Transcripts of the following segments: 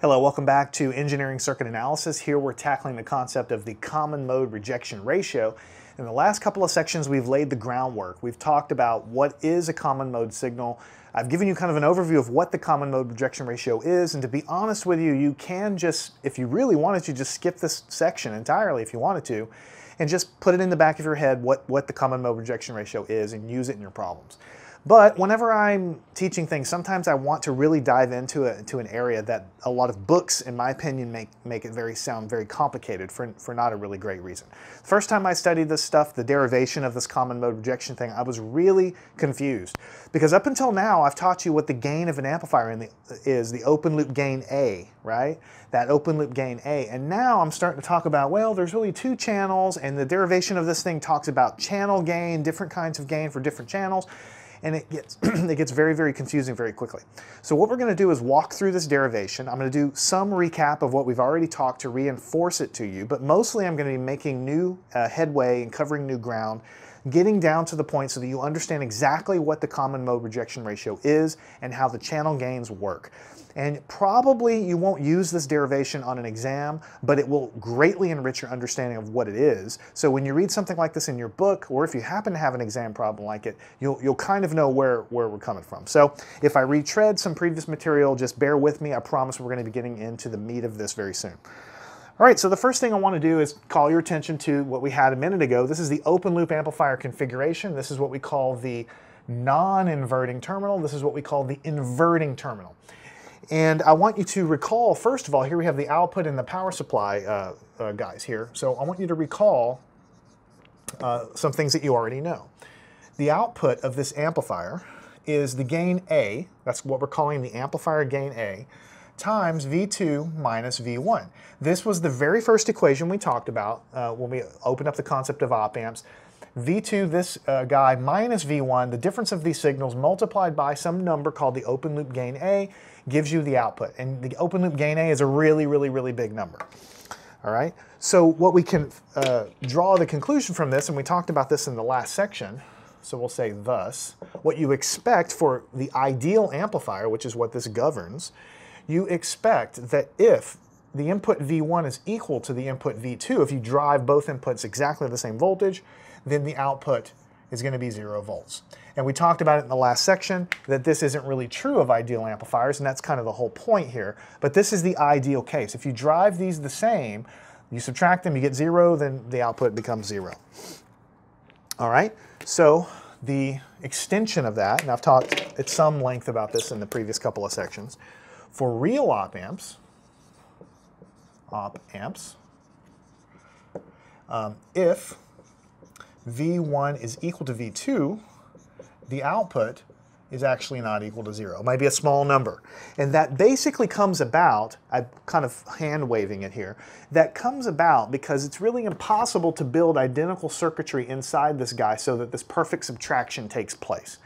Hello, welcome back to Engineering Circuit Analysis. Here we're tackling the concept of the common mode rejection ratio. In the last couple of sections, we've laid the groundwork. We've talked about what is a common mode signal. I've given you kind of an overview of what the common mode rejection ratio is, and to be honest with you, you can just, if you really wanted to, just skip this section entirely if you wanted to, and just put it in the back of your head what the common mode rejection ratio is and use it in your problems. But whenever I'm teaching things, sometimes I want to really dive into an area that a lot of books, in my opinion, make it sound very complicated for not a really great reason. The first time I studied this stuff, the derivation of this common mode rejection thing, I was really confused. Because up until now, I've taught you what the gain of an amplifier is, the open loop gain A, right? That open loop gain A. And now I'm starting to talk about, well, there's really two channels, and the derivation of this thing talks about channel gain, different kinds of gain for different channels. And it gets very, very confusing very quickly. So what we're going to do is walk through this derivation. I'm going to do some recap of what we've already talked to reinforce it to you, but mostly I'm going to be making new headway and covering new ground, getting down to the point so that you understand exactly what the common mode rejection ratio is and how the channel gains work. And probably you won't use this derivation on an exam, but it will greatly enrich your understanding of what it is. So when you read something like this in your book, or if you happen to have an exam problem like it, you'll kind of know where we're coming from. So if I retread some previous material, just bear with me. I promise we're going to be getting into the meat of this very soon. All right, so the first thing I want to do is call your attention to what we had a minute ago. This is the open loop amplifier configuration. This is what we call the non-inverting terminal. This is what we call the inverting terminal. And I want you to recall, first of all, here we have the output and the power supply guys here. So I want you to recall some things that you already know. The output of this amplifier is the gain A, that's what we're calling the amplifier gain A, times V2 minus V1. This was the very first equation we talked about when we opened up the concept of op amps. V2, this guy, minus V1, the difference of these signals multiplied by some number called the open loop gain A gives you the output. And the open loop gain A is a really, really, really big number. All right, so what we can draw the conclusion from this, and we talked about this in the last section, so we'll say thus, what you expect for the ideal amplifier, which is what this governs, you expect that if the input V1 is equal to the input V2, if you drive both inputs exactly the same voltage, then the output is going to be 0 volts. And we talked about it in the last section that this isn't really true of ideal amplifiers, and that's kind of the whole point here. But this is the ideal case. If you drive these the same, you subtract them, you get 0, then the output becomes 0. All right, so the extension of that, and I've talked at some length about this in the previous couple of sections, for real op amps, if V1 is equal to V2, the output is actually not equal to 0. It might be a small number. And that basically comes about, I'm kind of hand-waving it here, that comes about because it's really impossible to build identical circuitry inside this guy so that this perfect subtraction takes place.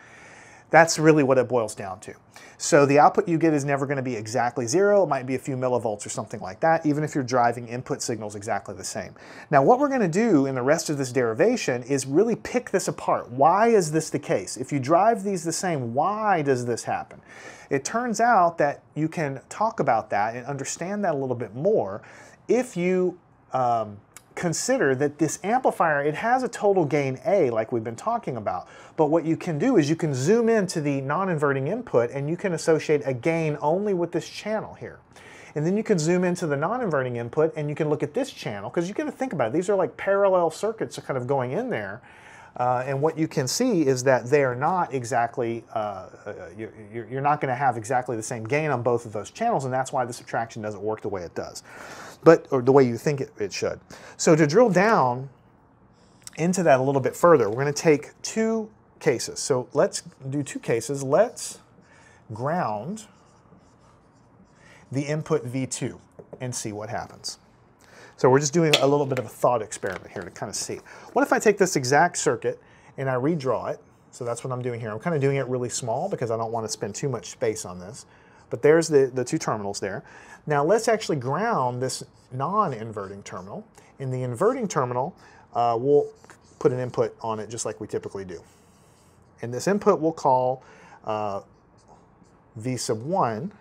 That's really what it boils down to. So the output you get is never going to be exactly 0. It might be a few millivolts or something like that, even if you're driving input signals exactly the same. Now what we're going to do in the rest of this derivation is really pick this apart. Why is this the case? If you drive these the same, why does this happen? It turns out that you can talk about that and understand that a little bit more if you consider that this amplifier, it has a total gain A like we've been talking about, but what you can do is you can zoom into the non-inverting input and you can associate a gain only with this channel here. And then you can zoom into the non-inverting input and you can look at this channel, because you got to think about it, these are like parallel circuits kind of going in there. And what you can see is that they are not exactly, you're not going to have exactly the same gain on both of those channels, and that's why the subtraction doesn't work the way it does, or the way you think it should. So to drill down into that a little bit further, we're going to take two cases. So let's do two cases. Let's ground the input V2 and see what happens. So we're just doing a little bit of a thought experiment here to kind of see. What if I take this exact circuit and I redraw it? So that's what I'm doing here. I'm kind of doing it really small because I don't want to spend too much space on this. But there's the two terminals there. Now let's actually ground this non-inverting terminal. In the inverting terminal, we'll put an input on it just like we typically do. And this input we'll call V sub 1.